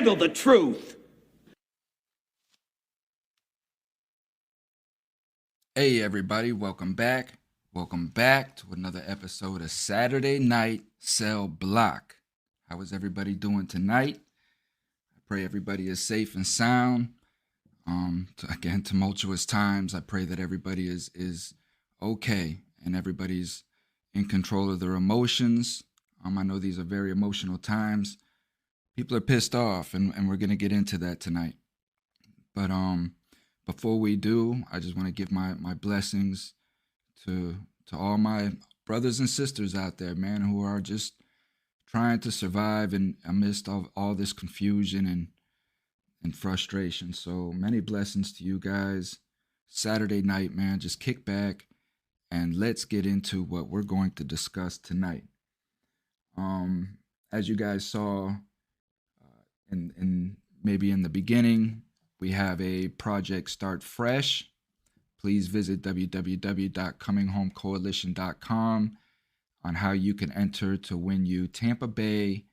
handle the truth. Hey everybody, welcome back. Welcome back to another episode of Saturday Night Cell Block. How is everybody doing tonight? I pray everybody is safe and sound. Again, tumultuous times. I pray that everybody is okay and everybody's in control of their emotions. I know these are very emotional times. People are pissed off, and we're going to get into that tonight. But before we do, I just want to give my blessings to all my brothers and sisters out there, man, who are just trying to survive amidst all this confusion and frustration. So many blessings to you guys. Saturday night, man, just kick back and let's get into what we're going to discuss tonight. As you guys saw in maybe in the beginning, we have a project Start Fresh. Please visit www.cominghomecoalition.com on how you can enter to win you Tampa Bay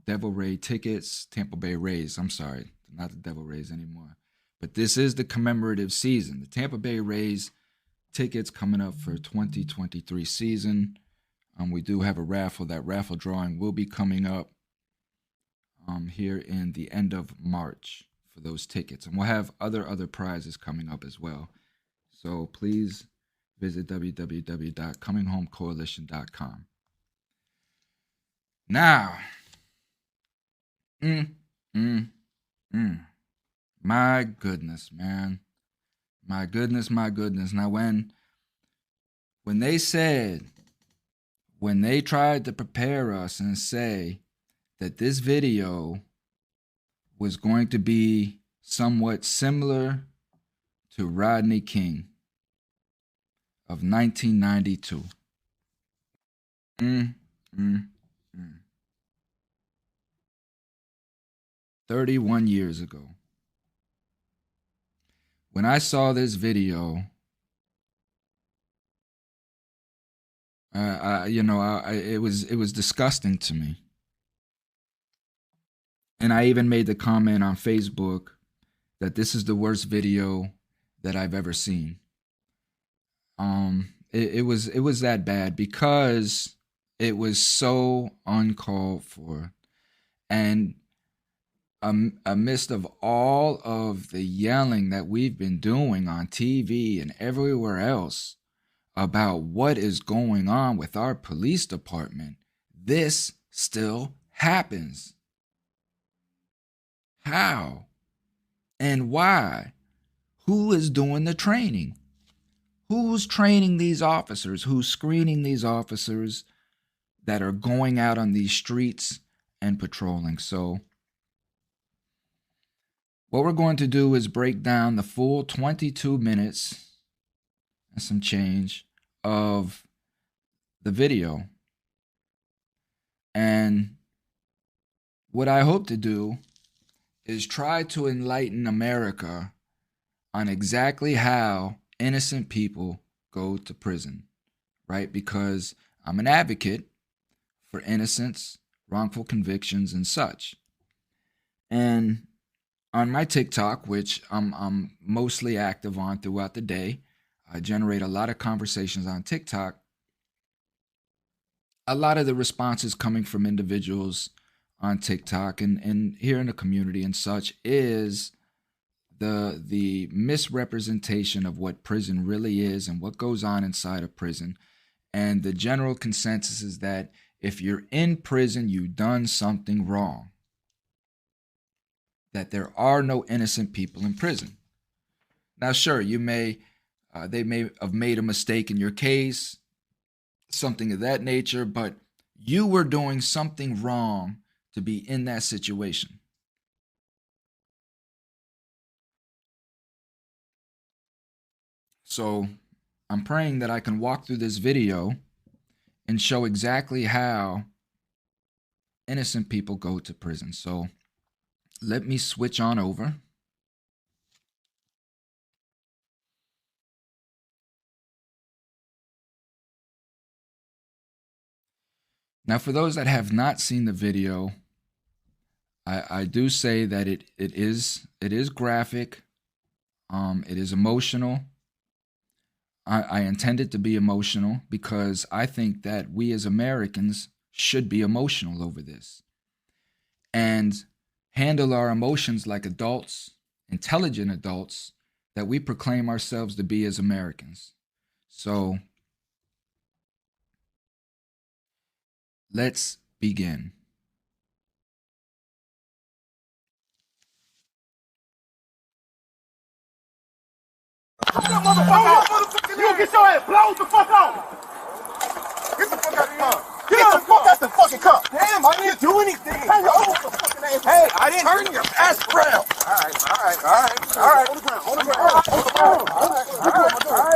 Devil Ray tickets. Tampa Bay Rays, I'm sorry, not the Devil Rays anymore. But this is the commemorative season. The Tampa Bay Rays tickets coming up for 2023 season. We do have a raffle. That raffle drawing will be coming up here in the end of March for those tickets. And we'll have other prizes coming up as well. So please visit www.cominghomecoalition.com. Now, my goodness, man. My goodness. Now, when they tried to prepare us and say that this video was going to be somewhat similar to Rodney King of 1992. 31 years ago. When I saw this video, it was disgusting to me. And I even made the comment on Facebook that this is the worst video that I've ever seen. It was that bad because it was so uncalled for. And amidst of all of the yelling that we've been doing on TV and everywhere else about what is going on with our police department, this still happens. How and why? Who is doing the training? Who's training these officers? Who's screening these officers that are going out on these streets and patrolling? So what we're going to do is break down the full 22 minutes and some change of the video. And what I hope to do is try to enlighten America on exactly how innocent people go to prison, right? Because I'm an advocate for innocence, wrongful convictions, and such. And on my TikTok, which I'm mostly active on throughout the day, I generate a lot of conversations on TikTok. A lot of the responses coming from individuals on TikTok and here in the community and such is the misrepresentation of what prison really is and what goes on inside of prison. And the general consensus is that if you're in prison, you've done something wrong. That there are no innocent people in prison. Now, sure, they may have made a mistake in your case, something of that nature, but you were doing something wrong to be in that situation. So I'm praying that I can walk through this video and show exactly how innocent people go to prison. So let me switch on over. Now, for those that have not seen the video, I do say that it is graphic. It is emotional. I intend it to be emotional because I think that we as Americans should be emotional over this and handle our emotions like adults, intelligent adults that we proclaim ourselves to be as Americans. So let's begin. You get your ass blown the fuck out. Get the fuck out the car. Get the fuck out the fucking car. Damn, I didn't do anything. Hey, I didn't turn your ass around. All right. On the ground. Hey,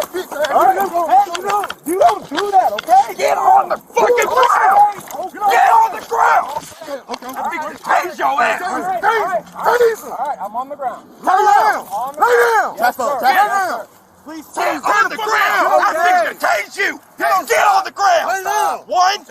you don't do that, okay? Get on the fucking ground. Get on the ground. Okay. Tase your ass. Tase. All right, I'm on the ground. Lay down. Tap down. Please tase on the ground. I'm fixing to tase you. Get on the ground. Lay down. One.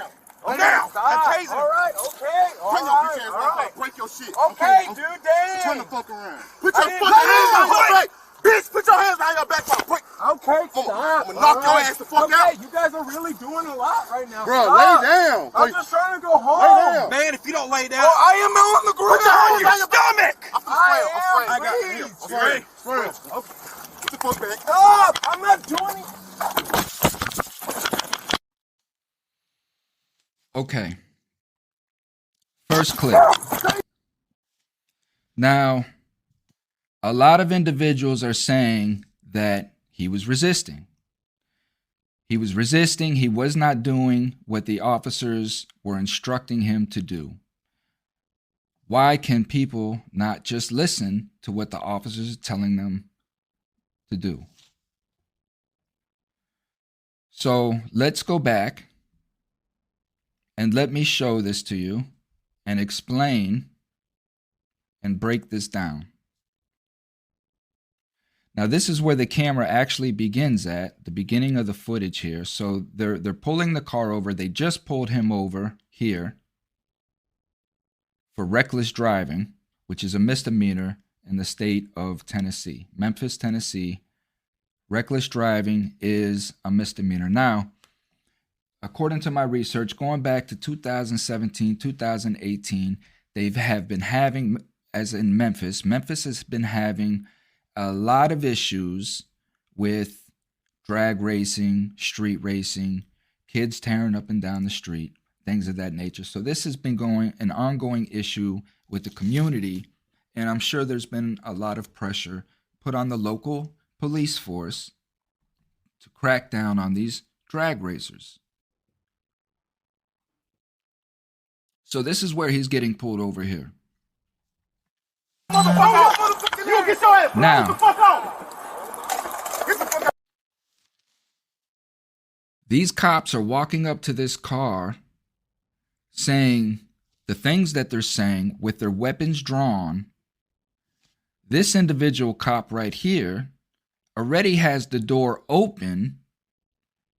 Now. I'm all right. Okay. Turn your bitch ass around. Break your shit. Okay, dude. Damn. Turn the fuck around. Put your fucking hands on your back. Bitch, put your hands behind your back. Okay, stop. I'm gonna knock your ass the fuck out. Okay, you guys are really doing a lot right now. Bro, lay down. I'm just trying to go home. Lay down. Man, if you don't lay down. Oh, I am on the ground. Put your hands on your stomach. I got you. Okay. Okay. Get the fuck back. Stop. I'm not doing it. Okay. First clip. Now, a lot of individuals are saying that he was resisting. He was resisting. He was not doing what the officers were instructing him to do. Why can people not just listen to what the officers are telling them to do? So let's go back and let me show this to you and explain and break this down. Now, this is where the camera actually begins at, the beginning of the footage here. So they're pulling the car over. They just pulled him over here for reckless driving, which is a misdemeanor in the state of Tennessee. Memphis, Tennessee, reckless driving is a misdemeanor. Now, according to my research, going back to 2017, 2018, they have been having, as in Memphis has been having a lot of issues with drag racing, street racing, kids tearing up and down the street, things of that nature. So this has been an ongoing issue with the community, and I'm sure there's been a lot of pressure put on the local police force to crack down on these drag racers. So this is where he's getting pulled over here. Now, these cops are walking up to this car saying the things that they're saying with their weapons drawn. This individual cop right here already has the door open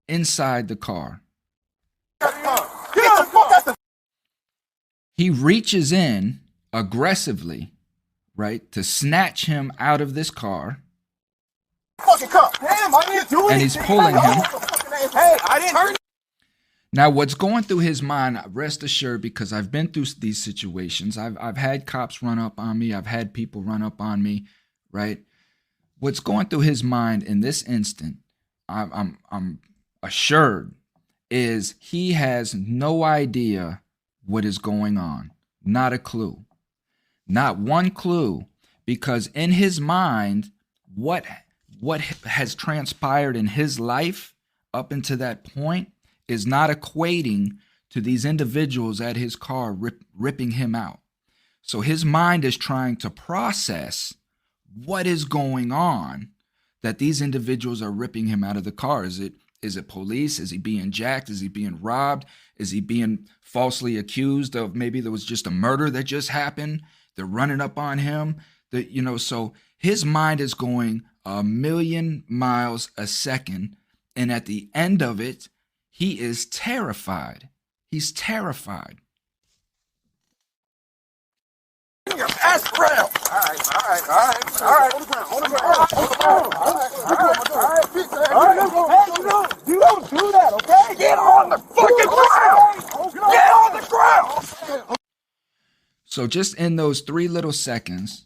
inside the car. He reaches in aggressively, right, to snatch him out of this car. And he's pulling him. Now, what's going through his mind, rest assured, because I've been through these situations. I've had cops run up on me. I've had people run up on me, right? What's going through his mind in this instant, I'm assured, is he has no idea what is going on. Not a clue. Not one clue. Because in his mind, what has transpired in his life up until that point is not equating to these individuals at his car ripping him out. So his mind is trying to process what is going on that these individuals are ripping him out of the car. Is it police? Is he being jacked? Is he being robbed? Is he being falsely accused of maybe there was just a murder that just happened? They're running up on him. So his mind is going 1,000,000 miles a second. And at the end of it, he is terrified. He's terrified. ass ground. All right. On the ground. Hey, you don't do that, okay? Get on the fucking ground. Get on the ground. So just in those 3 little seconds,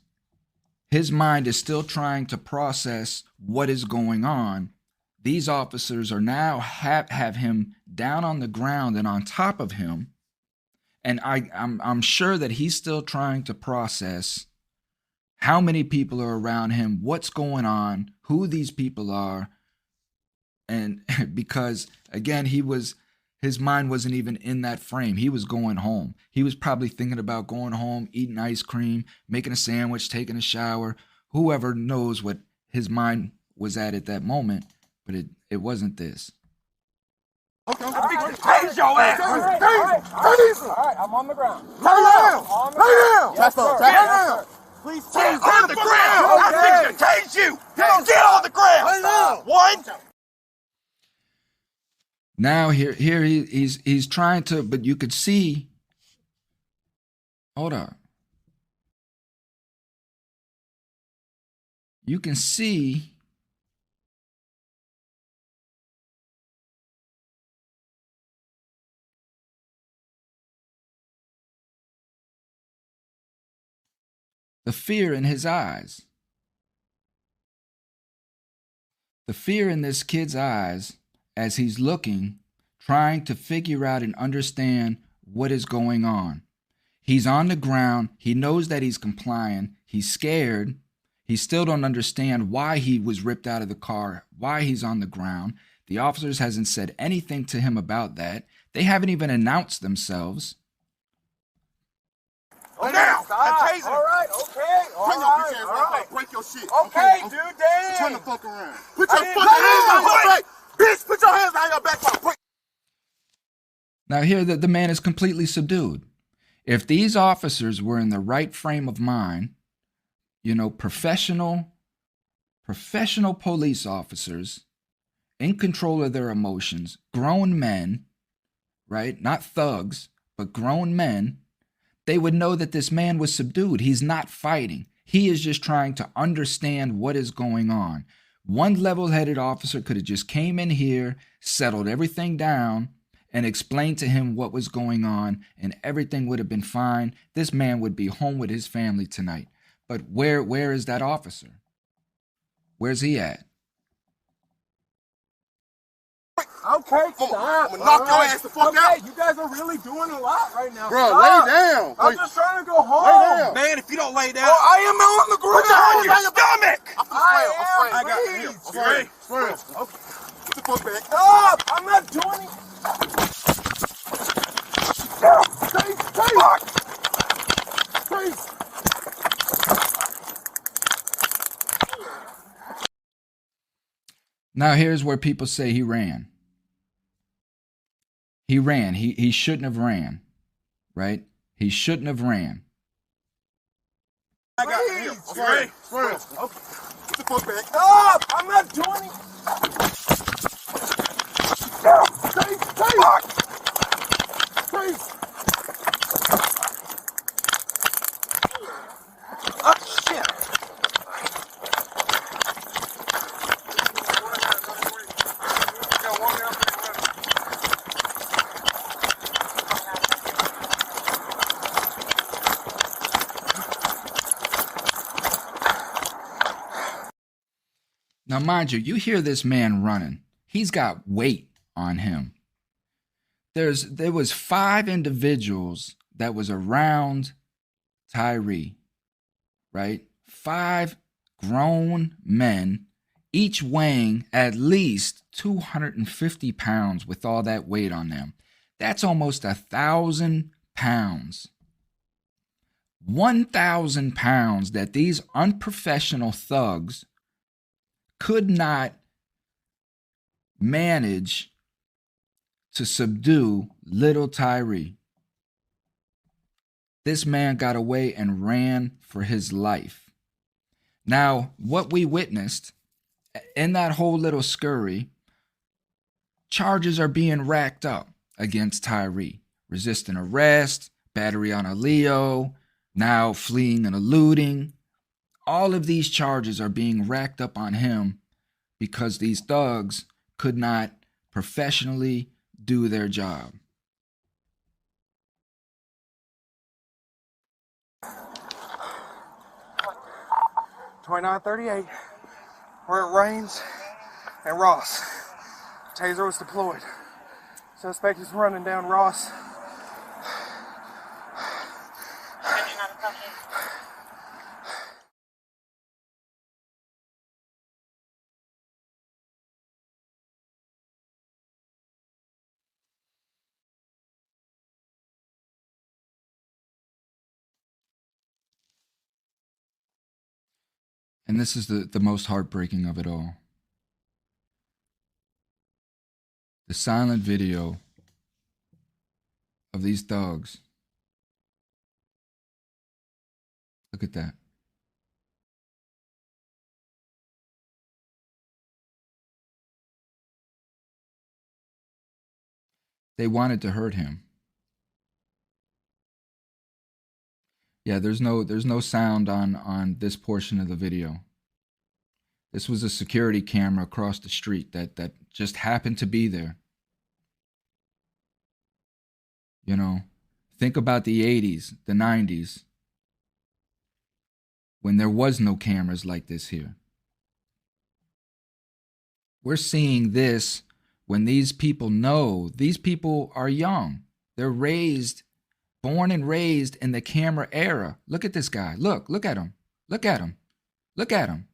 his mind is still trying to process what is going on. These officers are now have him down on the ground and on top of him. And I'm sure that he's still trying to process how many people are around him, what's going on, who these people are. And because, again, his mind wasn't even in that frame. He was going home. He was probably thinking about going home, eating ice cream, making a sandwich, taking a shower. Whoever knows what his mind was at that moment, but it wasn't this. Okay. Tase your ass. All right, I'm on the ground. Lay down. Yes, sir. Please get on the ground. I think tase you. Get on the ground. Lay down. 1. Now here he's trying to, but you could see. Hold on. You can see the fear in his eyes. The fear in this kid's eyes as he's looking, trying to figure out and understand what is going on. He's on the ground. He knows that he's complying. He's scared. He still don't understand why he was ripped out of the car, why he's on the ground. The officers hasn't said anything to him about that. They haven't even announced themselves. Now, taser. All right, okay. All right. Break your shit. Okay, dude, damn. Turn the fuck around. Put your fucking hands on your back. Bitch, put your hands on your back. Now here the man is completely subdued. If these officers were in the right frame of mind, professional police officers in control of their emotions, grown men, right? Not thugs, but grown men, they would know that this man was subdued. He's not fighting. He is just trying to understand what is going on. One level-headed officer could have just came in here, settled everything down, and explained to him what was going on, and everything would have been fine. This man would be home with his family tonight. But where is that officer? Where's he at? Okay, stop. I'm gonna knock your ass the fuck out. You guys are really doing a lot right now. Bro, stop. Lay down. I'm just trying to go home. Lay down. Man, if you don't lay down. I am on the ground. Put your hands on your stomach. I got you. Swear. Okay. Put the fuck back. Stop. I'm not doing it. Please. Now here's where people say he ran. He ran. He shouldn't have ran, right? He shouldn't have ran. I got you. Swear. Okay. Put the fuck back. Stop. I'm not doing it. Please. Oh, shit. Now, mind you, you hear this man running. He's got weight on him. There was 5 individuals that was around Tyre, right? 5 grown men, each weighing at least 250 pounds with all that weight on them. That's almost 1,000 pounds. 1,000 pounds that these unprofessional thugs could not manage to subdue little Tyre. This man got away and ran for his life. Now, what we witnessed in that whole little scurry, charges are being racked up against Tyre. Resisting arrest, battery on a Leo, now fleeing and eluding. All of these charges are being racked up on him because these thugs could not professionally do their job. .2938, where it rains, and Ross. Taser was deployed. Suspect is running down Ross. And this is the most heartbreaking of it all. The silent video of these thugs. Look at that. They wanted to hurt him. Yeah, there's no sound on this portion of the video. This was a security camera across the street that just happened to be there. You know, think about the 80s, the 90s, when there was no cameras like this here. We're seeing this when these people know, these people are young. They're born and raised in the camera era. Look at this guy. Look at him. Look at him. Look at him.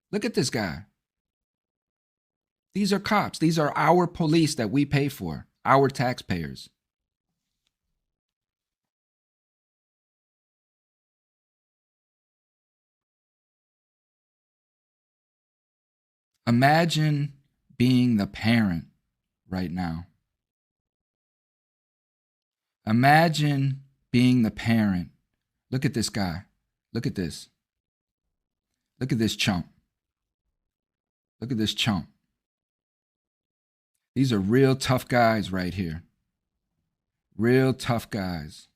Look at this guy. These are cops. These are our police that we pay for, our taxpayers. Imagine being the parent right now. Imagine being the parent. Look at this guy. Look at this. Look at this chump. Look at this chump. These are real tough guys right here. Real tough guys.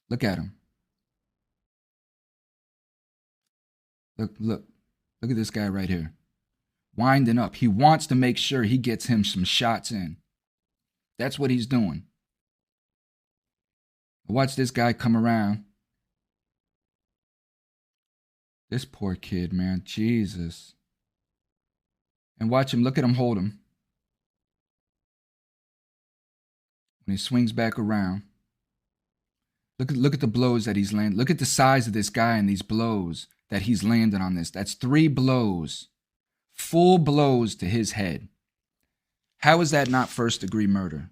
Look at him. Look at this guy right here. Winding up. He wants to make sure he gets him some shots in. That's what he's doing. Watch this guy come around. This poor kid, man. Jesus. And watch him. Look at him hold him. When he swings back around. Look at the blows that he's landed. Look at the size of this guy and these blows that he's landed on this. That's 3 blows. Full blows to his head. How is that not first-degree murder?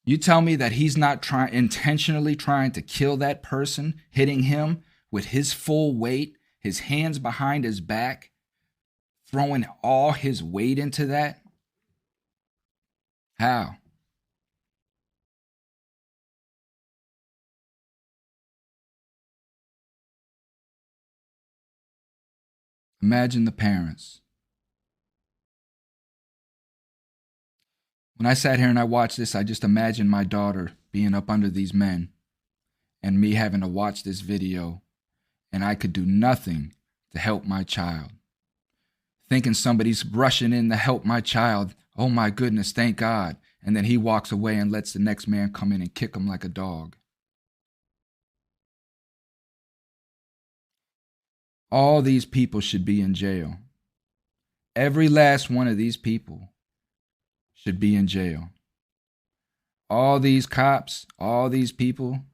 You tell me that he's not intentionally trying to kill that person, hitting him with his full weight, his hands behind his back, throwing all his weight into that? How? Imagine the parents. When I sat here and I watched this, I just imagined my daughter being up under these men and me having to watch this video, and I could do nothing to help my child. Thinking somebody's rushing in to help my child. Oh my goodness, thank God. And then he walks away and lets the next man come in and kick him like a dog. All these people should be in jail. Every last one of these people should be in jail. All these cops, all these people,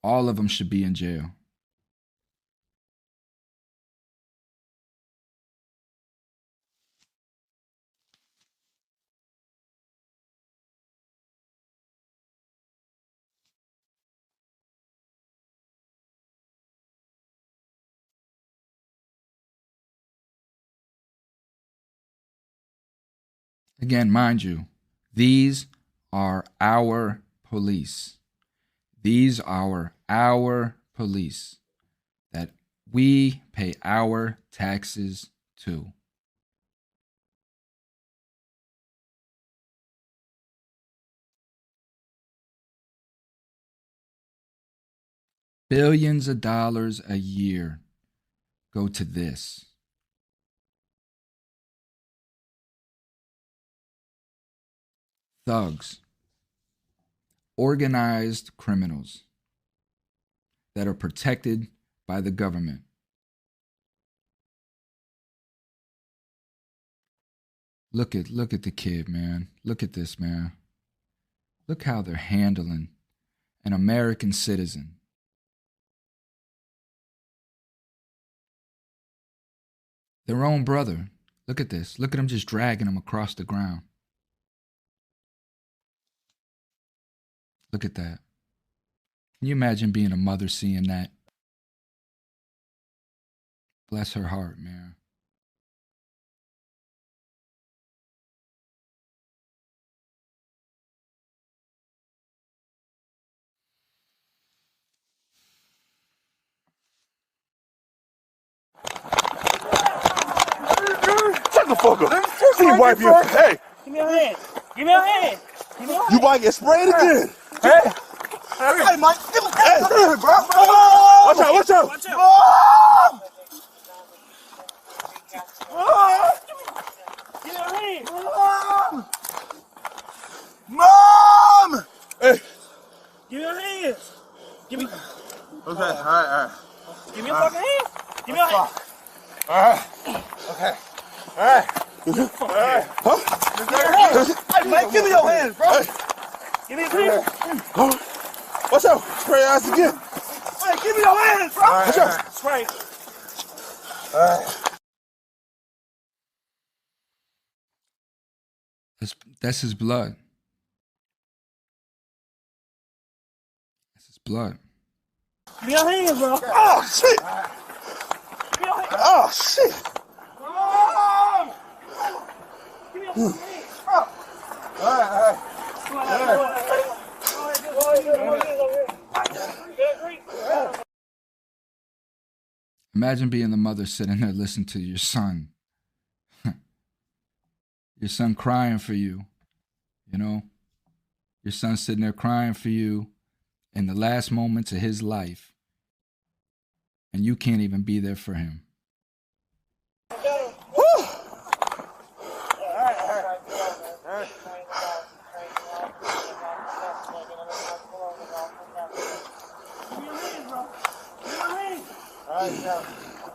all of them should be in jail. Again, mind you, these are our police. These are our police that we pay our taxes to. Billions of dollars a year go to this. Thugs, organized criminals that are protected by the government. Look at the kid, man. Look at this, man. Look how they're handling an American citizen. Their own brother. Look at this. Look at him just dragging him across the ground. Look at that. Can you imagine being a mother seeing that? Bless her heart, man. Shut the fuck up. See you wipe your hey. Give me your hand. Give me your hand. Give me your hand. You might get sprayed again. Hey. Hey, Mike. Hey, bro. Watch out, watch out. Watch out. Give me your hand. Mom! Hey. Give me your hands. Give me. Okay, all right. Give me your fucking hand. Give me your hand. All right. Okay. All right. Huh? Hey, Mike, give me your hands, bro. Give me your hands. Watch out. Spray your ass again. Hey, give me your hands, bro. Watch out. Spray. All right. That's his blood. That's his blood. Give me your hands, bro. Oh, shit. Give me your hands. Oh, shit. Give me your hands. All right. Imagine being the mother sitting there listening to your son. Your son crying for you, you know? Your son sitting there crying for you in the last moments of his life, and you can't even be there for him.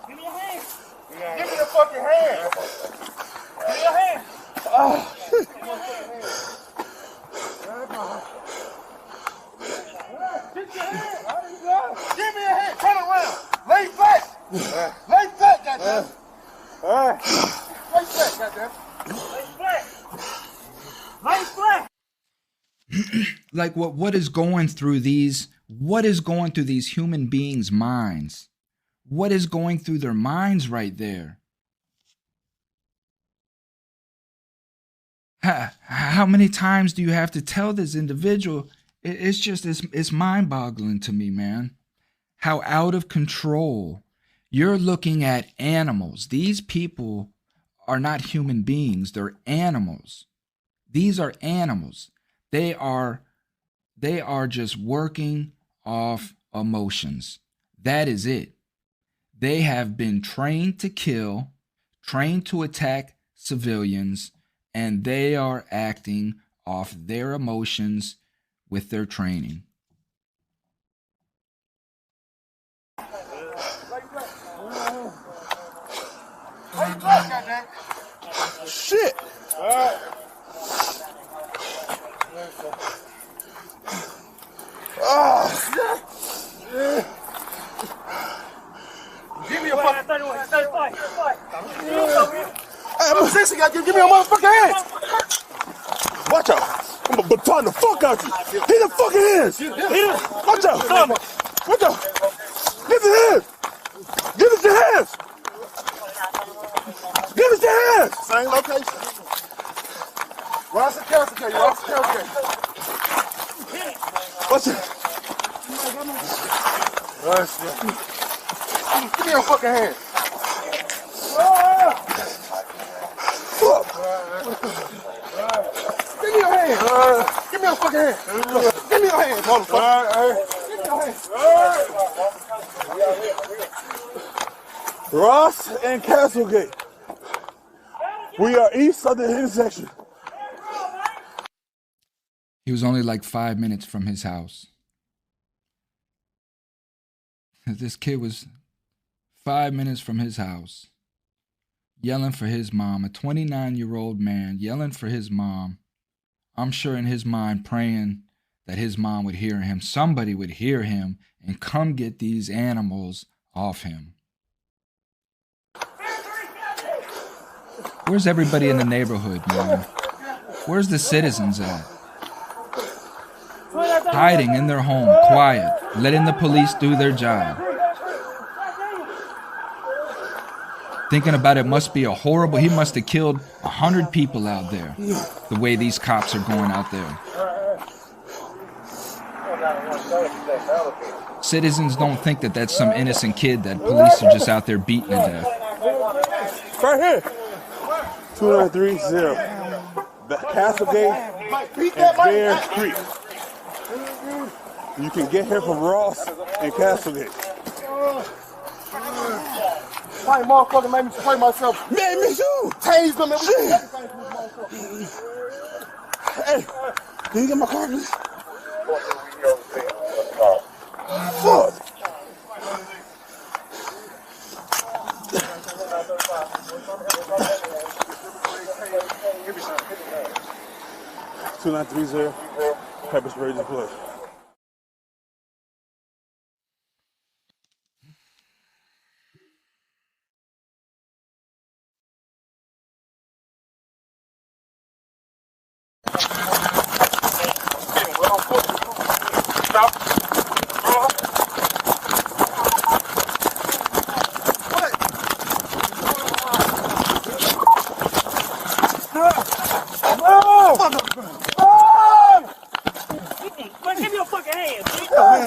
Give me your hand. Give me your fucking hand. Give me your hand. Oh, shit. Give me your hand. Give me a hand. Turn around. Lay flat. Lay flat, goddamn. All right. Lay flat, goddamn. Lay flat. Lay flat. Like what is going through these human beings' minds? What is going through their minds right there? How many times do you have to tell this individual? It's mind-boggling to me, man. How out of control. You're looking at animals. These people are not human beings. They're animals. These are animals. They are just working off emotions. That is it. They have been trained to kill, trained to attack civilians, and they are acting off their emotions with their training. Shit. All right. Oh, shit. Give me a fucking... Hey, I'm a sissy, goddamn. Give me a motherfucking hand. Watch out. I'm gonna baton the fuck out you. Hit the fucking hands. Watch out. Watch out. Give the hands. Give us your hands. Give us your hands. Same location. Ross and Kelsey, you Ross and Kelsey. Watch it. Give me your fucking hand. Fuck. Give me your hand. Give me your fucking hand. Give me your hand, motherfucker. Give Ross and Castlegate. We are east of the intersection. He was only like 5 minutes from his house. This kid was 5 minutes from his house, yelling for his mom, a 29-year-old man yelling for his mom. I'm sure in his mind praying that his mom would hear him. Somebody would hear him and come get these animals off him. Where's everybody in the neighborhood, man? Where's the citizens at? Hiding in their home, quiet, letting the police do their job. Thinking about it must be a horrible, he must have killed 100 people out there, the way these cops are going out there. Citizens don't think that that's some innocent kid that police are just out there beating to death. Right here. 2930. Castlegate and Bear Creek. You can get here from Ross and Castlegate. Why motherfucker made me spray myself? Man, me too. Tase them. Hey, can you get my car, please? Fuck. Give me some. 2930. Pepper spray deployed. Give me your fucking hand.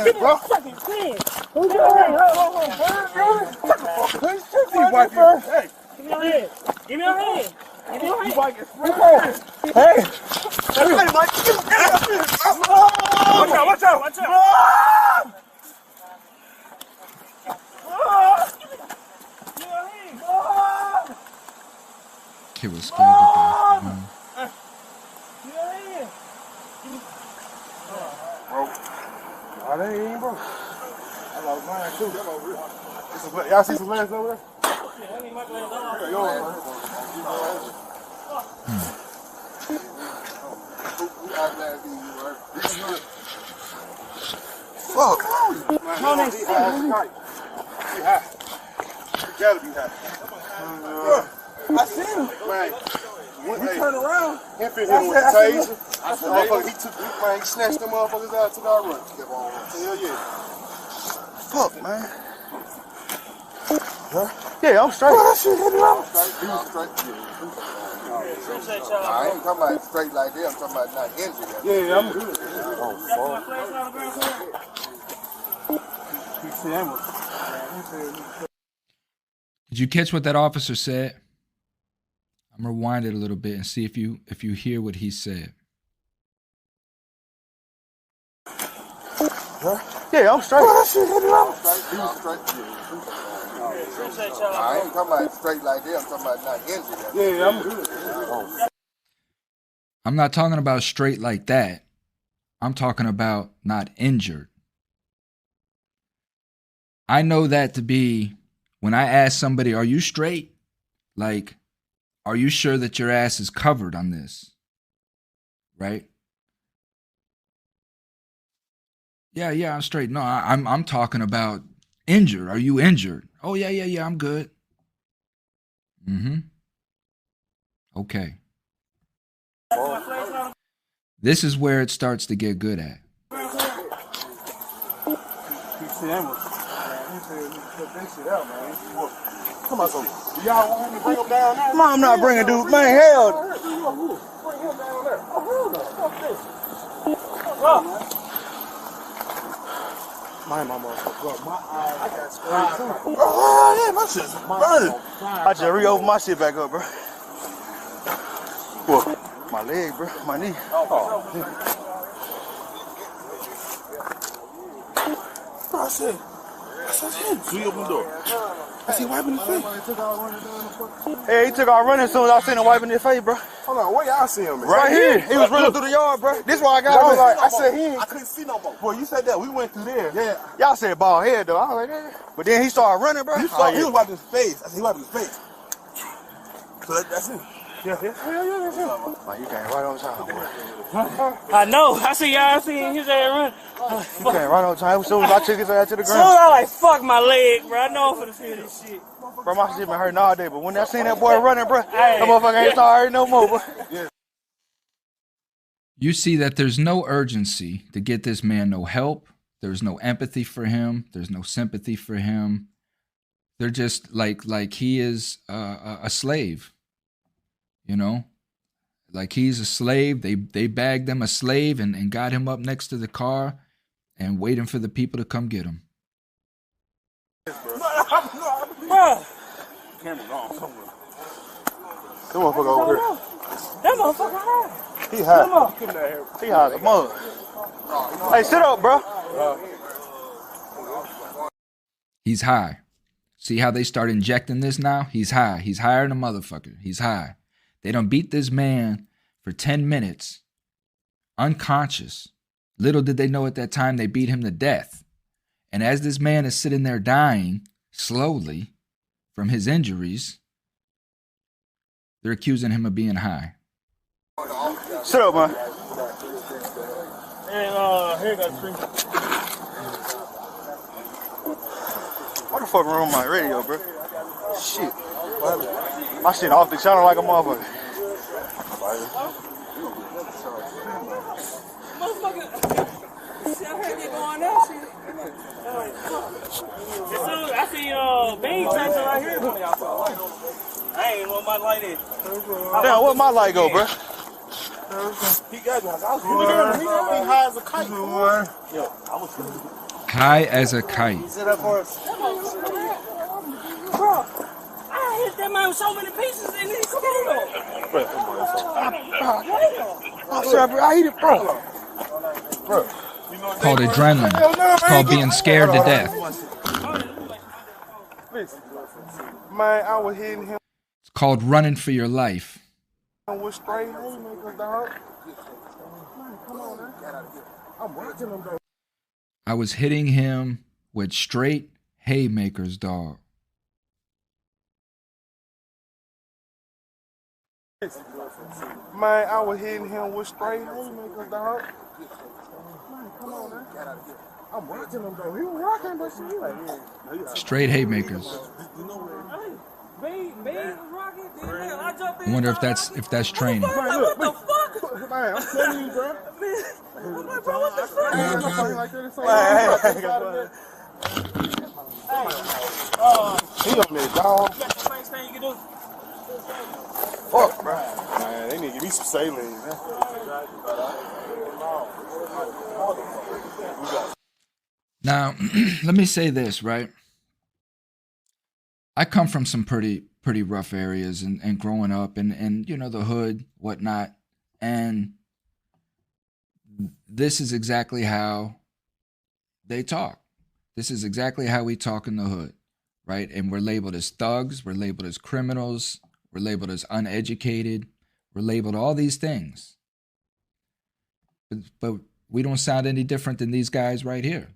Give me your fucking hand. Give me your hand. Give me your hand. Give me your hand. Give me your hand. Hey! Watch out. Watch out. Kid was scared to death. Oh, they ain't bro. I lost mine too. Y'all see some lands over there? Fuck. No, they see. You gotta be high. I see him. Man, He turned around. him hit him with a taser. He snatched them motherfuckers out, took our run. Hell yeah. Fuck, man. Yeah, I'm straight. That shit hit him out. He was straight. I ain't talking about straight like that. I'm talking about not injured. Yeah, I'm good. Did you catch what that officer said? I'm gonna rewind it a little bit and see if you hear what he said. Yeah, I'm straight. That shit hit him out. He was straight. I ain't talking about straight like that. I'm talking about not injured. Yeah, I'm good. I'm not talking about straight like that. I'm talking about not injured. I know that to be when I ask somebody, are you straight? Like, are you sure that your ass is covered on this? Right? Yeah, I'm straight. No, I'm talking about injured. Are you injured? Oh, yeah, I'm good. Okay. This is where it starts to get good at. Come on, so y'all want me to bring him down there? I'm not bringing dude. Man, hell. Bring him down there. Oh, hell no. Fuck this. My motherfucker. My eye, I got sprayed too. Oh, yeah, my shit's burning. I just re-opened my shit back up, bro. What? My leg, bro. My knee. Oh. I said, him. So you open the door. I see wiping his face. Hey, he took our running as soon as I seen him wiping his face, bro. Hold on, where y'all see him? Man? Right here. He was running through the yard, bro. This why I got him. Like, I said he ain't. I couldn't see no more. Boy, you said that. We went through there. Yeah. Y'all said bald head, though. I was like, yeah. But then he started running, bro. He was wiping his face. I said he wiping his face. So that's him. Yeah, that's him. Like, you came right on time, boy. I know. I see y'all seeing his ass run. You came right on time. As soon as I took his ass to the Soon ground. I like fuck my leg, bro. I know I'm finna feel this shit. Bro, my shit been hurting all day. But when I seen that boy running, bro, that motherfucker ain't started hurting no more, bro. Yeah. You see that there's no urgency to get this man no help. There's no empathy for him. There's no sympathy for him. They're just like he is a slave, you know? Like he's a slave. They bagged him a slave and got him up next to the car and waiting for the people to come get him. Bro, Camera's on somewhere. That motherfucker over here. that motherfucker high. He high. He high as a mug. Hey, sit up, bro. He's high. See how they start injecting this now? He's high. He's higher than a motherfucker. He's high. They done beat this man for 10 minutes, unconscious. Little did they know at that time they beat him to death. And as this man is sitting there dying slowly from his injuries, they're accusing him of being high. Sit up, man. And here got the screen. What the fuck wrong with my radio, bro? Shit. My shit off the channel like a motherfucker. Motherfucker. See, I heard they going that shit. I see bean taxes right here. I ain't want my light in. Damn, where my light go, bro? He got me. I was he high as a kite. High as a kite. Sit up for us. Bro, I hit that man with so many pieces and he screwed up. I'm sorry, bro. I eat it, bro. It's called adrenaline. It's called being scared to death. Man, I was hitting him It's called running for your life. with straight haymakers, dog. Man, come on, man. I'm watching him, though. I was hitting him with straight haymakers, dog. Man, I was hitting him with straight haymakers, dog. Man, come on, man. I'm watching him, though. He was rocking, but she like, Straight haymakers. I wonder if that's training. Man, look, what the fuck? Man, I'm telling you, bro. Bro, what the fuck? He on there, dog. Fuck, bro. Man, they need to give me some saline, man. Now, let me say this, right? I come from some pretty rough areas and growing up and you know, the hood, whatnot. And this is exactly how they talk. This is exactly how we talk in the hood, right? And we're labeled as thugs. We're labeled as criminals. We're labeled as uneducated. We're labeled all these things. But we don't sound any different than these guys right here.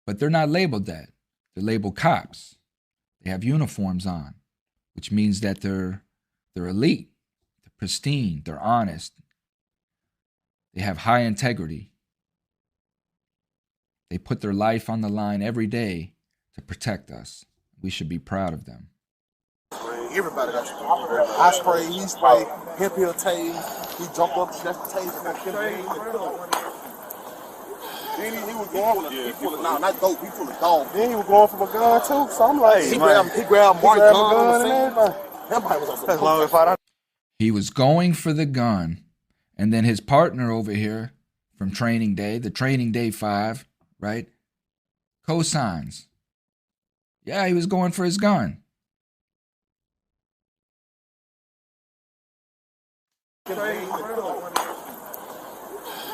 But they're not labeled that. They're labeled cops. They have uniforms on, which means that they're elite, they're pristine, they're honest. They have high integrity. They put their life on the line every day to protect us. We should be proud of them. Everybody got you. I spray, he spray, hip heel tase, he jump up, that's the tase, and then he was going for he full of, nah, not dope, he full of dog. Then he was going for a gun too, so I'm like, he grabbed Mark gun and everything. Everybody was on As long as I He was going for the gun, and then his partner over here from Training Day, the Training Day 5, right? Cosigns. Yeah, he was going for his gun.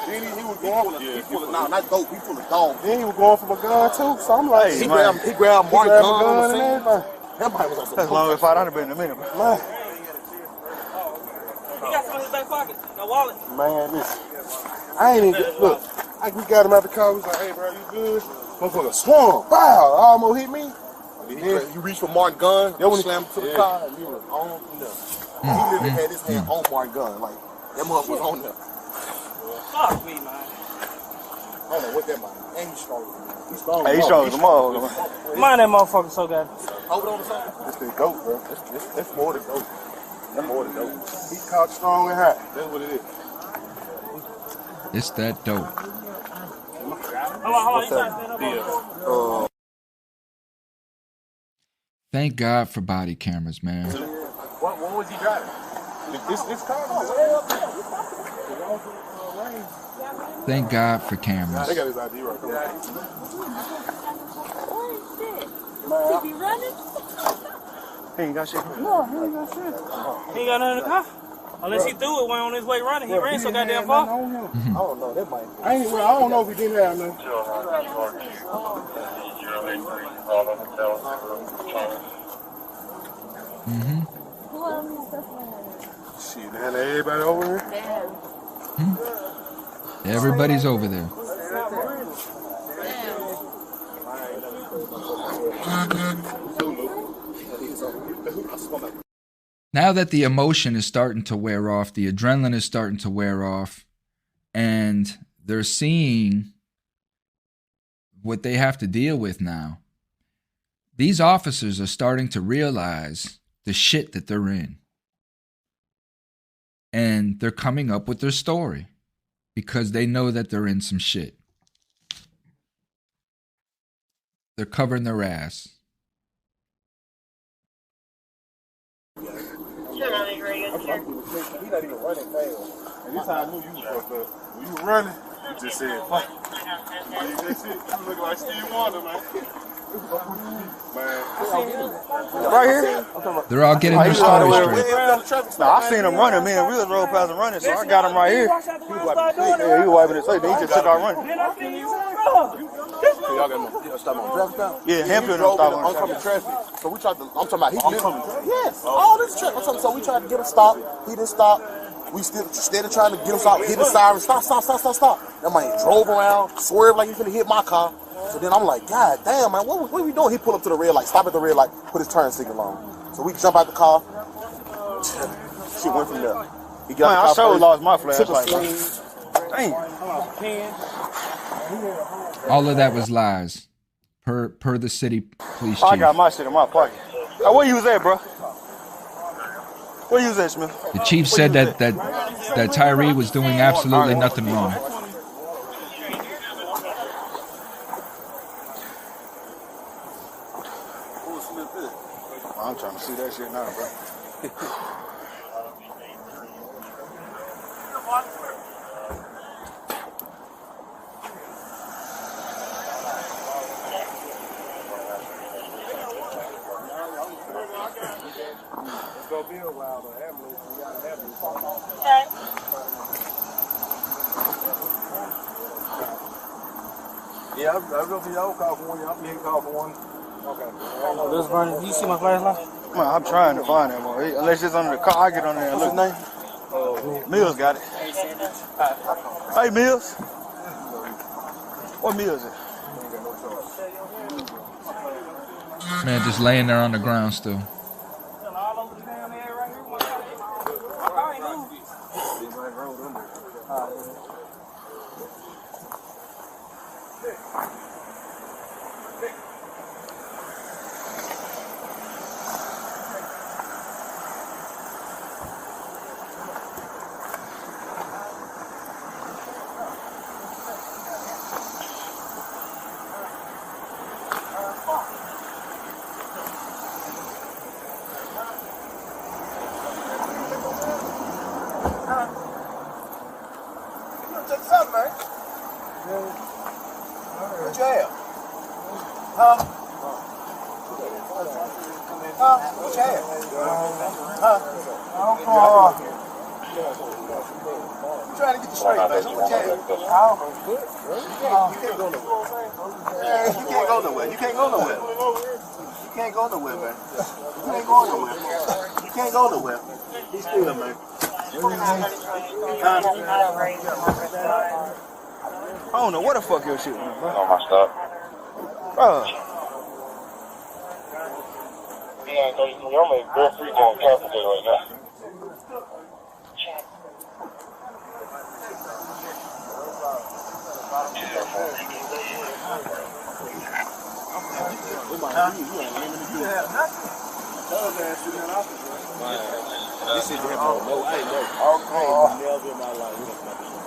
Then he was going. He full of not dope. He full of dogs. Then he was going for my gun too. So I'm like, He grabbed Mark gun gun and everything. That might was on some. That's long as 500 been in a minute, bro. Man, He got some in his back pocket. No wallet. man, listen. I ain't even look. We got him out the car. We was like, hey, bro, you good? Motherfucker swung. Wow, almost hit me. You reached for Mark gun. That when he slammed to the car, and he was on from there. He literally had his hand on Mark gun, like that motherfucker was on there. Fuck me, man. I don't know what that means. And he's strong. He's strong. Hey, he's strong as a motherfucker. Mind that motherfucker so good. Hold on a second. This is dope, bro. That's more than dope. That's more than dope. He caught strong and hot. That's what it is. It's that dope. Hold on. You trying to stand up? Thank God for body cameras, man. What was he driving? This car? Thank God for cameras. They got his ID right. Come on. Oh, shit. He be running? He ain't got shit. No, he ain't got shit. He ain't got nothing in the car. Unless he threw it when on his way running. He ran so goddamn far. I don't know. That might. I don't know if he didn't have nothing. Shit, man, everybody over here? Everybody's over there. Now that the emotion is starting to wear off, the adrenaline is starting to wear off, and they're seeing what they have to deal with now, these officers are starting to realize the shit that they're in. And they're coming up with their story because they know that they're in some shit. They're covering their ass. He not even running fast. And this how I knew you was fucked up. When you were running, you just said, fuck. You just said, you look like Steve Wonder, man. Right here? They're all getting their story straight. Nah, I seen him running. Me and Real rode past him running, so I got him right here. He was wiping his face. Then he just took out running. Y'all got to stop on traffic stop? Yeah, Hampton don't stop on oncoming traffic. So we tried to, I'm talking about, he oncoming. Yes, all this traffic. So we tried to get him stopped. He didn't stop. We still, instead of trying to get him stopped, hit the siren, stop. That man drove around, swerved like he finna hit my car. So then I'm like, God damn, man, what are we doing? He pulled up to the red light, stop at the red light, put his turn signal on. So we jump out the car. Shit went from there. He got Man, I sure lost my flashlight. Dang. All of that was lies, per the city police chief. I got my shit in my pocket. Where you was at, bro? Where you was at, Smith? The chief said that Tyre was doing absolutely nothing wrong. I'm trying to see that shit now, bro. It's gonna be a while, the ambulance, we got an ambulance. Yeah, I'm gonna be y'all call for one. Y'all be call for one. Okay. This running. You see my flashlight? Man, I'm trying to find that one. Unless it's under the car, I get on there and look. What's his name? Mills got it. Hey, Mills. What Mills is? Man, just laying there on the ground still. All over the damn area right here. I ain't moving. What's up, man? What you have? Huh? What you have? Huh? You trying to get the nowhere. You can't go nowhere. You can't go nowhere, man. You can't go nowhere. You can't go nowhere. He's still, man. I don't know what the fuck your shit was, bro. On my stop. Bro. Yeah, no, I'm a girl free going capital right now.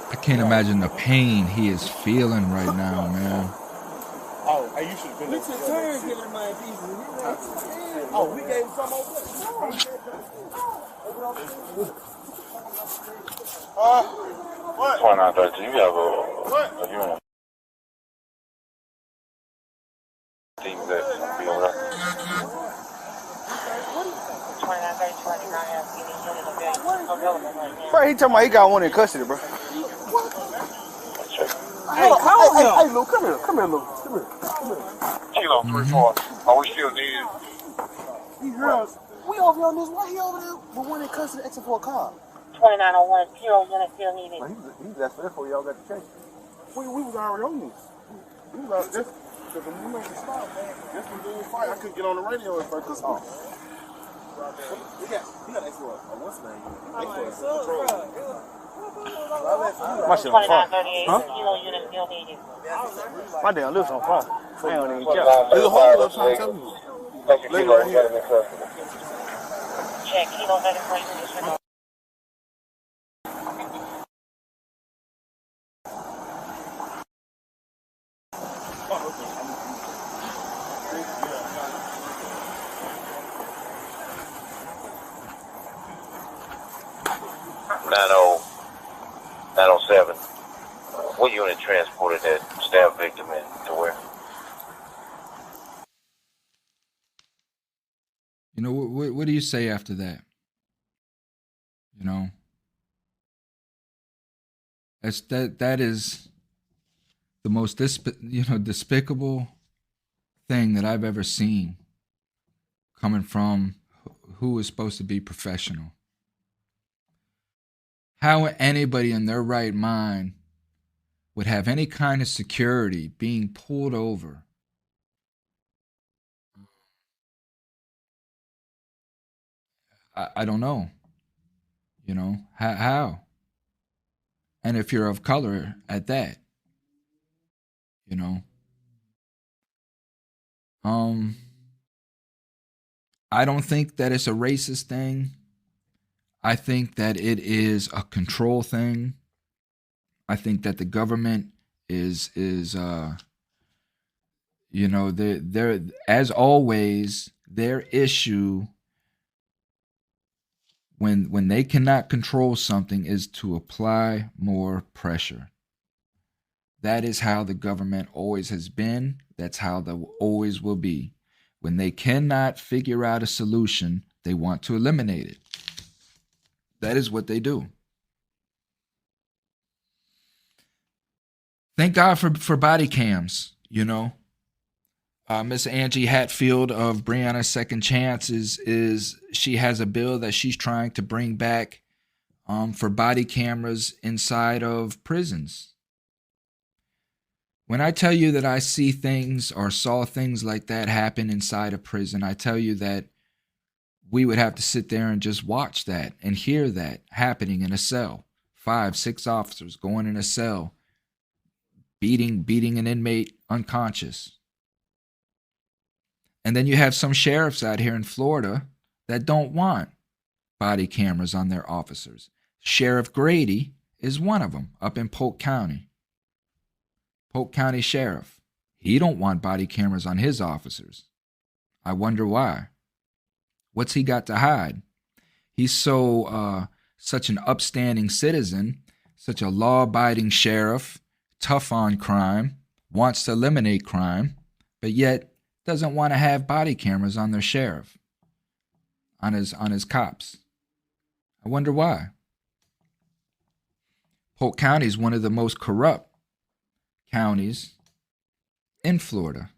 I can't imagine the pain he is feeling right now, man. Oh, hey, you should have been there. We took turns giving him my pieces. Oh, we gave him some over. What? 2913, you have a unit. Team that be over there. Bro, he talking about he got one in custody, bro. Hey, Lou, come here, Lou. Come here. Kilo 34. Are we still needed? He heard us. We over here on this. Why he over there with one in custody except for a car? 2901, Kilo unit still needed. He was asking for y'all got the change. We was already on this. We was out this. Because when we made the stop, man, this was doing fight. I couldn't get on the radio at first. He got extra. What's the name? Extra patrol. My shit on fire. 2938, Huh? Kilo unit still needed. My damn lips on fire. I ain't even care. There's a whole lot of time telling you. Thank you, Lady Kilo. right We here. got him in custody. Check, Kilo 33, disregard. What unit transported that staff victim in to where? You know, what do you say after that? You know, that is the most despicable thing that I've ever seen coming from who is supposed to be professional. How anybody in their right mind would have any kind of security being pulled over I don't know. You know, how? And if you're of color at that, you know. I don't think that it's a racist thing. I think that it is a control thing. I think that the government is you know, they're as always, their issue when they cannot control something is to apply more pressure. That is how the government always has been. That's how they always will be. When they cannot figure out a solution, they want to eliminate it. That is what they do. Thank God for body cams, you know. Miss Angie Hatfield of Breonna's Second Chance is she has a bill that she's trying to bring back for body cameras inside of prisons. When I tell you that I see things or saw things like that happen inside a prison, I tell you that we would have to sit there and just watch that and hear that happening in a cell. 5, 6 officers going in a cell, beating an inmate unconscious. And then you have some sheriffs out here in Florida that don't want body cameras on their officers. Sheriff Grady is one of them up in Polk County. Polk County Sheriff. He don't want body cameras on his officers. I wonder why. What's he got to hide? He's such an upstanding citizen, such a law-abiding sheriff, tough on crime, wants to eliminate crime, but yet doesn't want to have body cameras on their sheriff, on his cops. I wonder why. Polk County is one of the most corrupt counties in Florida.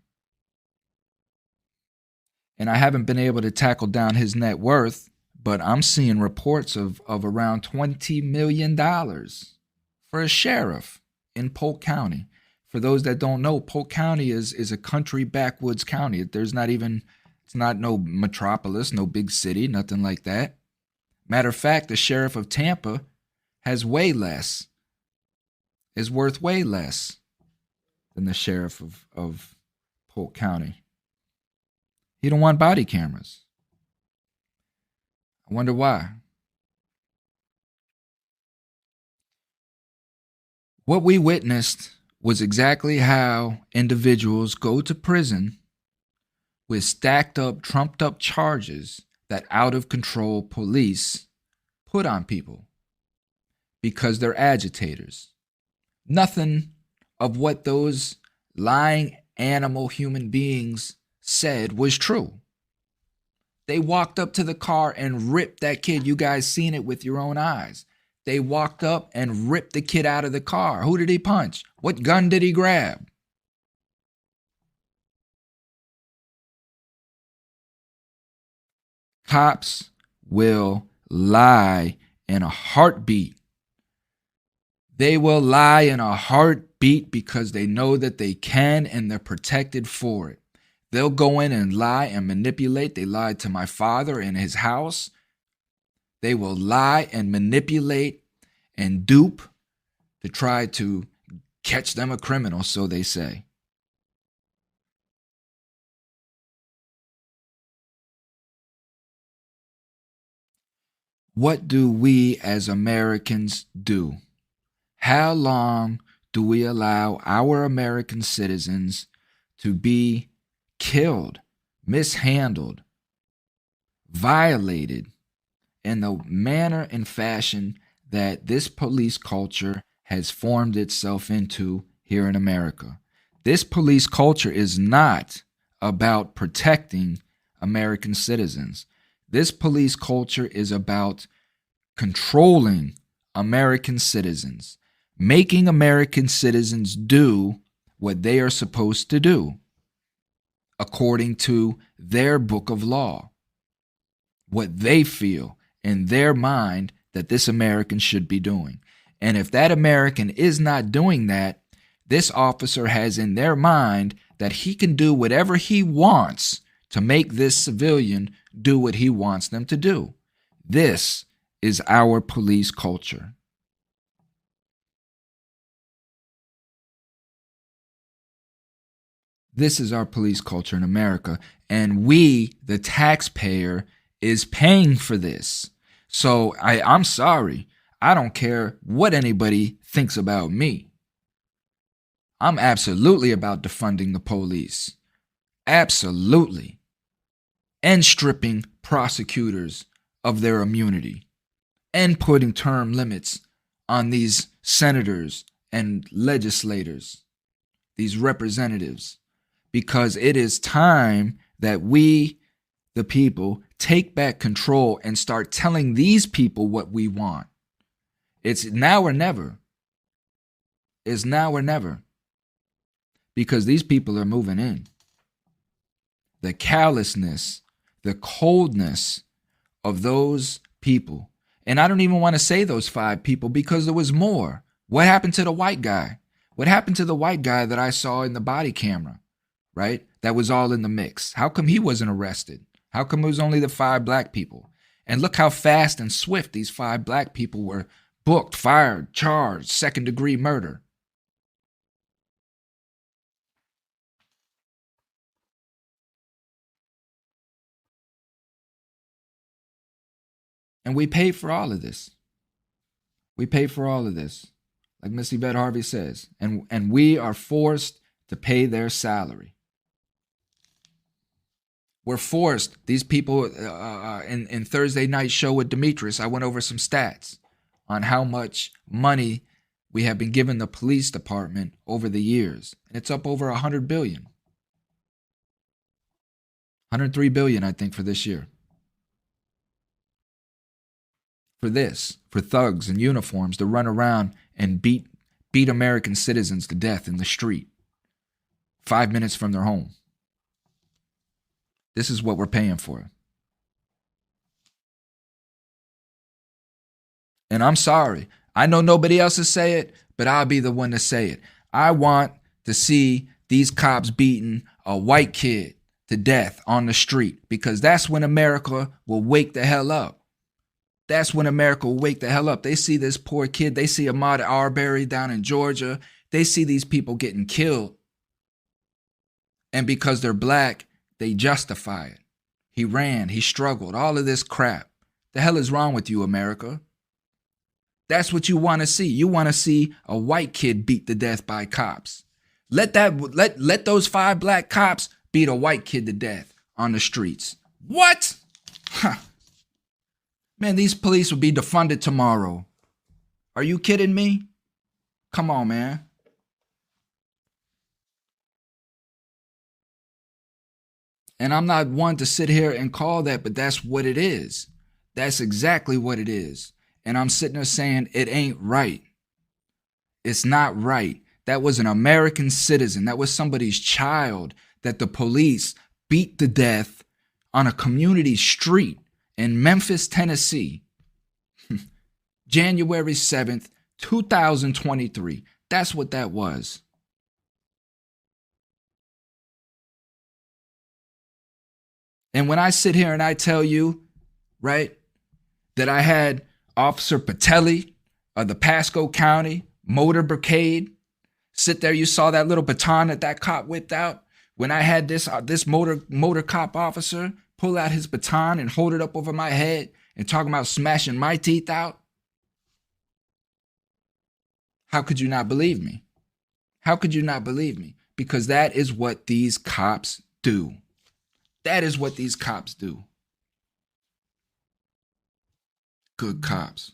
And I haven't been able to tackle down his net worth, but I'm seeing reports of around $20 million for a sheriff in Polk County. For those that don't know, Polk County is a country backwoods county. There's not even, it's not no metropolis, no big city, nothing like that. Matter of fact, the sheriff of Tampa has way less, is worth way less than the sheriff of Polk County. He don't want body cameras. I wonder why. What we witnessed was exactly how individuals go to prison with stacked up, trumped up charges that out of control police put on people because they're agitators. Nothing of what those lying animal human beings said was true. They walked up to the car and ripped that kid. You guys seen it with your own eyes. They walked up and ripped the kid out of the car. Who did he punch? What gun did he grab? Cops will lie in a heartbeat. They will lie in a heartbeat because they know that they can and they're protected for it. They'll go in and lie and manipulate. They lied to my father in his house. They will lie and manipulate and dupe to try to catch them a criminal, so they say. What do we as Americans do? How long do we allow our American citizens to be killed, mishandled, violated in the manner and fashion that this police culture has formed itself into here in America? This police culture is not about protecting American citizens. This police culture is about controlling American citizens, making American citizens do what they are supposed to do according to their book of law, what they feel in their mind that this American should be doing. And if that American is not doing that, this officer has in their mind that he can do whatever he wants to make this civilian do what he wants them to do. This is our police culture. This is our police culture in America. And we, the taxpayer, is paying for this. So I'm sorry. I don't care what anybody thinks about me. I'm absolutely about defunding the police. Absolutely. And stripping prosecutors of their immunity. And putting term limits on these senators and legislators, these representatives. Because it is time that we, the people, take back control and start telling these people what we want. It's now or never. It's now or never. Because these people are moving in. The callousness, the coldness of those people. And I don't even want to say those 5 people because there was more. What happened to the white guy? What happened to the white guy that I saw in the body camera? Right? That was all in the mix. How come he wasn't arrested? How come it was only the 5 black people? And look how fast and swift these 5 black people were booked, fired, charged, second-degree murder. And we pay for all of this. We pay for all of this, like Miss Yvette Harvey says. And we are forced to pay their salary. We're forced. These people in Thursday night show with Demetrius, I went over some stats on how much money we have been giving the police department over the years. And it's up over $100 billion. $103 billion, I think, for this year. for this, for thugs in uniforms to run around and beat American citizens to death in the street 5 minutes from their home. This is what we're paying for. And I'm sorry. I know nobody else will say it, but I'll be the one to say it. I want to see these cops beating a white kid to death on the street, because that's when America will wake the hell up. That's when America will wake the hell up. They see this poor kid. They see Ahmaud Arbery down in Georgia. They see these people getting killed. And because they're black, they justify it. He ran, he struggled, all of this crap. The hell is wrong with you, America? That's what you want to see. You want to see a white kid beat to death by cops. Let those 5 black cops beat a white kid to death on the streets. What? Huh. Man, these police will be defunded tomorrow. Are you kidding me? Come on, man. And I'm not one to sit here and call that, but that's what it is. That's exactly what it is. And I'm sitting there saying it ain't right. It's not right. That was an American citizen. That was somebody's child that the police beat to death on a community street in Memphis, Tennessee. January 7th, 2023. That's what that was. And when I sit here and I tell you, right, that I had Officer Patelli of the Pasco County Motor Brigade sit there, you saw that little baton that cop whipped out. When I had this motor cop officer pull out his baton and hold it up over my head and talking about smashing my teeth out. How could you not believe me? How could you not believe me? Because that is what these cops do. That is what these cops do. Good cops.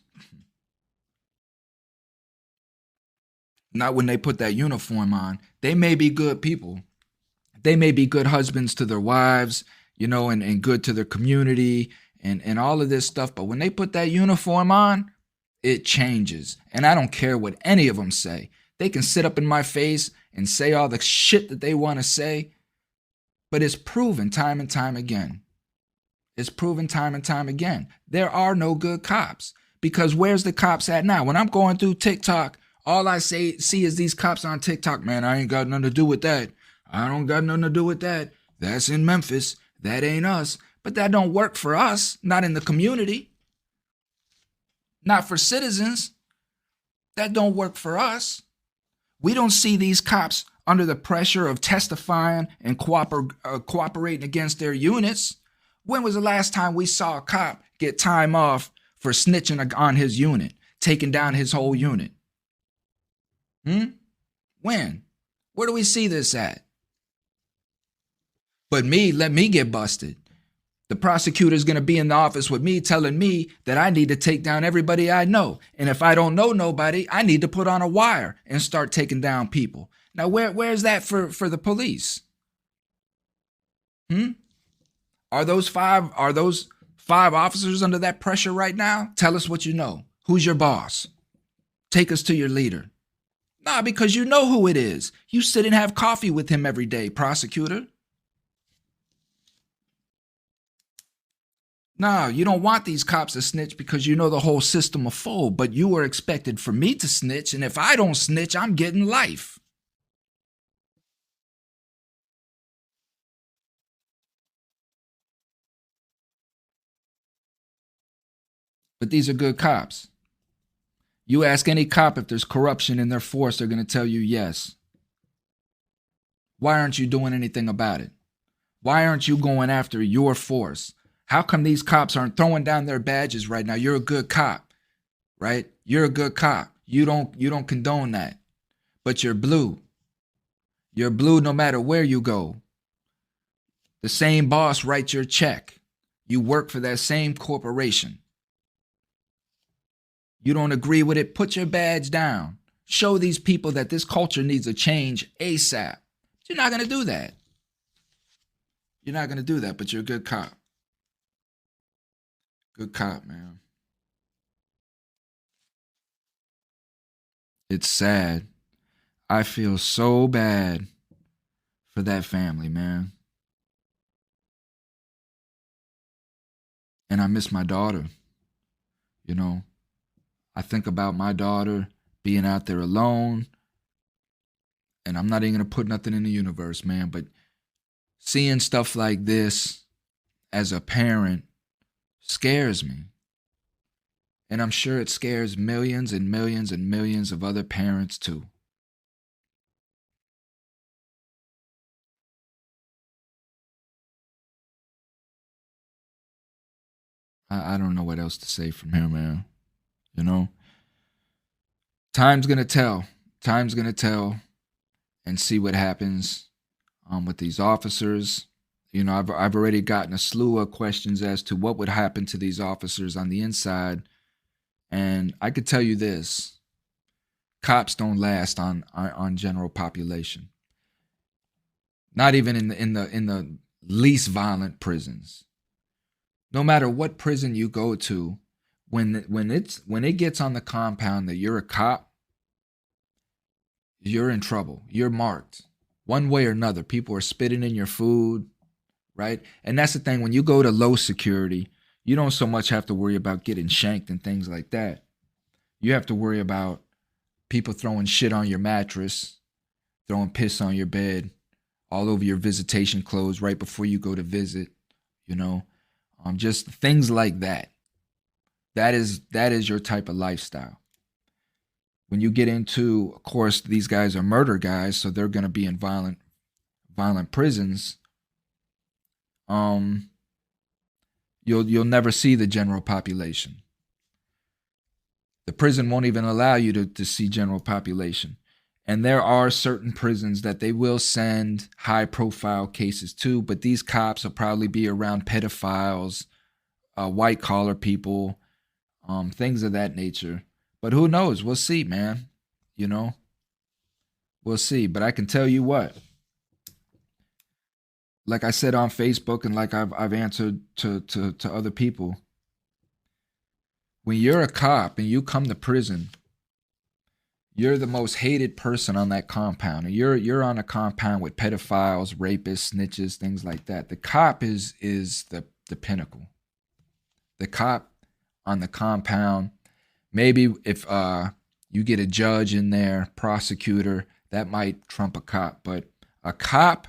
Not when they put that uniform on. They may be good people. They may be good husbands to their wives, you know, and good to their community and all of this stuff. But when they put that uniform on, it changes. And I don't care what any of them say. They can sit up in my face and say all the shit that they want to say. But it's proven time and time again. It's proven time and time again. There are no good cops. Because where's the cops at now? When I'm going through TikTok, all I see is these cops on TikTok. Man, I ain't got nothing to do with that. I don't got nothing to do with that. That's in Memphis. That ain't us. But that don't work for us. Not in the community. Not for citizens. That don't work for us. We don't see these cops under the pressure of testifying and cooperating against their units. When was the last time we saw a cop get time off for snitching on his unit, taking down his whole unit? When? Where do we see this at? But let me get busted. The prosecutor's going to be in the office with me telling me that I need to take down everybody I know. And if I don't know nobody, I need to put on a wire and start taking down people. Now, where's that for the police? Are those five officers under that pressure right now? Tell us what you know. Who's your boss? Take us to your leader. Nah, because you know who it is. You sit and have coffee with him every day, prosecutor. No, you don't want these cops to snitch because you know the whole system will fold, but you were expected for me to snitch, and if I don't snitch, I'm getting life. But these are good cops. You ask any cop if there's corruption in their force, they're going to tell you yes. Why aren't you doing anything about it? Why aren't you going after your force? How come these cops aren't throwing down their badges right now? You're a good cop, right? You're a good cop. You don't condone that. But you're blue. You're blue no matter where you go. The same boss writes your check. You work for that same corporation. You don't agree with it, put your badge down. Show these people that this culture needs a change ASAP. You're not going to do that. You're not going to do that, but you're a good cop. Good cop, man. It's sad. I feel so bad for that family, man. And I miss my daughter. You know, I think about my daughter being out there alone. And I'm not even going to put nothing in the universe, man. But seeing stuff like this as a parent scares me. And I'm sure it scares millions and millions and millions of other parents too. I don't know what else to say from here, man. You know? Time's going to tell. Time's going to tell and see what happens with these officers. You know, I've already gotten a slew of questions as to what would happen to these officers on the inside. And I could tell you this. Cops don't last on general population. Not even in the least violent prisons. No matter what prison you go to, when it gets on the compound that you're a cop, you're in trouble. You're marked. One way or another. People are spitting in your food, right? And that's the thing. When you go to low security, you don't so much have to worry about getting shanked and things like that. You have to worry about people throwing shit on your mattress, throwing piss on your bed, all over your visitation clothes right before you go to visit, you know. Just things like that. That is your type of lifestyle. When you get into, of course, these guys are murder guys, so they're going to be in violent prisons. You'll never see the general population. The prison won't even allow you to see general population. And there are certain prisons that they will send high-profile cases to, but these cops will probably be around pedophiles, white-collar people, things of that nature. But who knows? We'll see, man. You know? We'll see. But I can tell you what. Like I said on Facebook and like I've answered to other people, when you're a cop and you come to prison, you're the most hated person on that compound. And you're on a compound with pedophiles, rapists, snitches, things like that. The cop is the pinnacle. The cop on the compound, maybe if you get a judge in there, prosecutor, that might trump a cop. But a cop,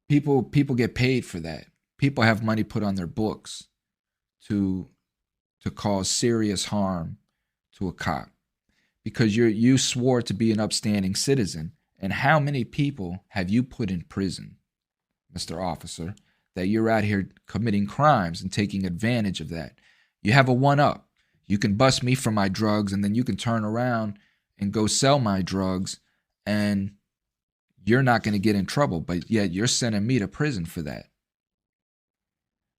people get paid for that. People have money put on their books to cause serious harm to a cop. Because you swore to be an upstanding citizen. And how many people have you put in prison, Mr. Officer, that you're out here committing crimes and taking advantage of that? You have a one-up. You can bust me for my drugs, and then you can turn around and go sell my drugs, and you're not going to get in trouble. But yet you're sending me to prison for that.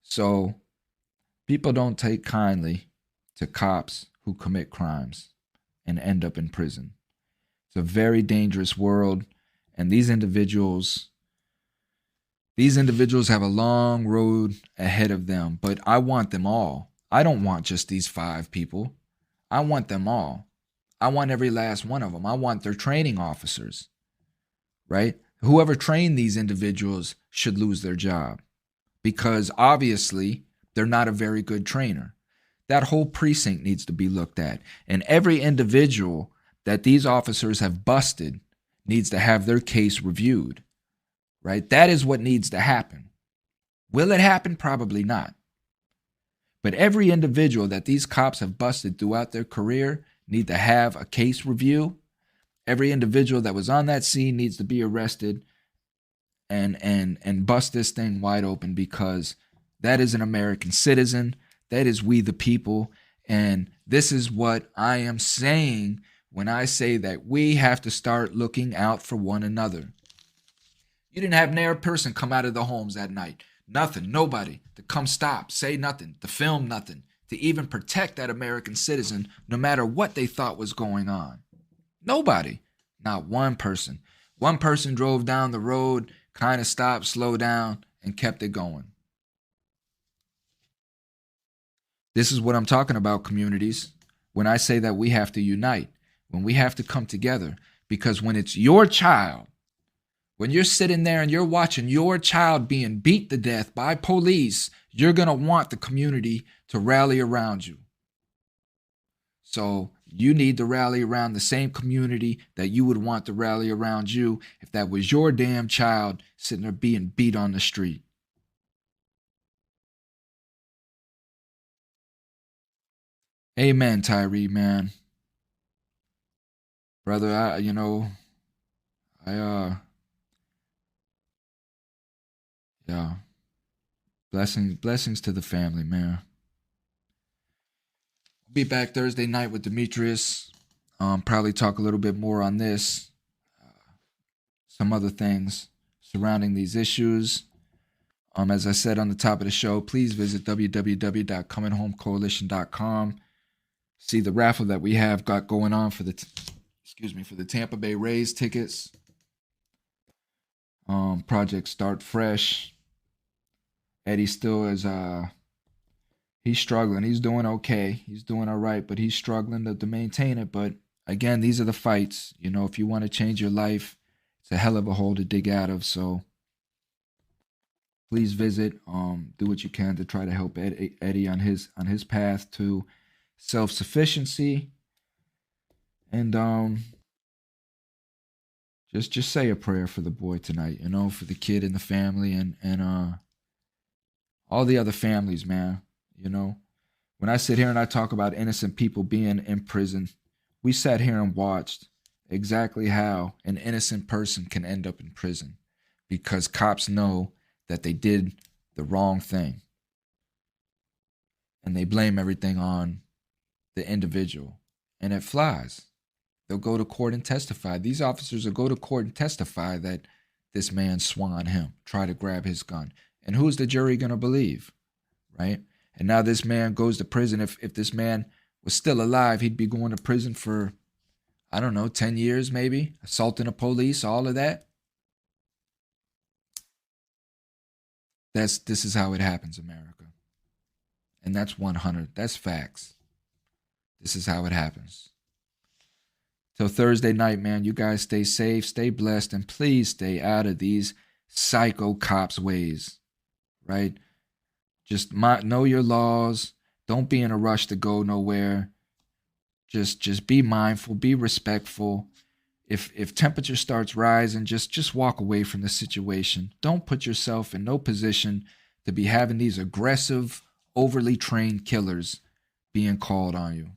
So people don't take kindly to cops who commit crimes and end up in prison. It's a very dangerous world, and these individuals have a long road ahead of them, but I want them all. I don't want just these 5 people. I want them all. I want every last one of them. I want their training officers, right? Whoever trained these individuals should lose their job because obviously they're not a very good trainer. That whole precinct needs to be looked at. And every individual that these officers have busted needs to have their case reviewed, right? That is what needs to happen. Will it happen? Probably not. But every individual that these cops have busted throughout their career need to have a case review. Every individual that was on that scene needs to be arrested and bust this thing wide open because that is an American citizen. That is we the people. And this is what I am saying when I say that we have to start looking out for one another. You didn't have ne'er a person come out of the homes that night. Nothing, nobody to come stop, say nothing, to film nothing, to even protect that American citizen no matter what they thought was going on. Nobody, not one person. One person drove down the road, kind of stopped, slowed down, and kept it going. This is what I'm talking about, communities, when I say that we have to unite. when we have to come together. Because when it's your child, when you're sitting there and you're watching your child being beat to death by police, you're going to want the community to rally around you. So you need to rally around the same community that you would want to rally around you if that was your damn child sitting there being beat on the street. Amen, Tyre, man. Brother, yeah. Blessings to the family, man. I'll be back Thursday night with Demetrius. Probably talk a little bit more on this. Some other things surrounding these issues. As I said on the top of the show, please visit www.cominghomecoalition.com. See the raffle that we have got going on for the Tampa Bay Rays tickets. Project Start Fresh. Eddie still is he's struggling. He's doing okay. He's doing all right, but he's struggling to maintain it. But again, these are the fights. If you want to change your life, it's a hell of a hole to dig out of. So please visit. Do what you can to try to help Eddie on his path to self-sufficiency. And just say a prayer for the boy tonight, for the kid and the family and all the other families, man. When I sit here and I talk about innocent people being in prison, we sat here and watched exactly how an innocent person can end up in prison because cops know that they did the wrong thing. And they blame everything on the individual. And it flies. They'll go to court and testify. These officers will go to court and testify that this man swung on him, try to grab his gun. And who's the jury going to believe, right? And now this man goes to prison. If this man was still alive, he'd be going to prison for, 10 years maybe, assaulting a police, all of that. This is how it happens, America. And that's 100. That's facts. This is how it happens. Till Thursday night, man, you guys stay safe, stay blessed, and please stay out of these psycho cops' ways, right? Just know your laws. Don't be in a rush to go nowhere. Just be mindful, be respectful. If temperature starts rising, just walk away from the situation. Don't put yourself in no position to be having these aggressive, overly trained killers being called on you.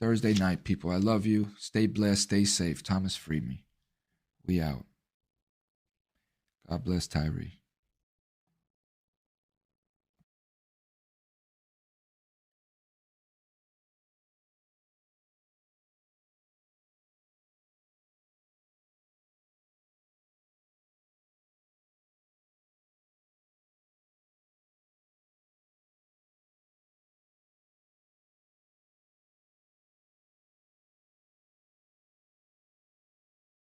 Thursday night, people. I love you. Stay blessed. Stay safe. Thomas Freed me. We out. God bless Tyre.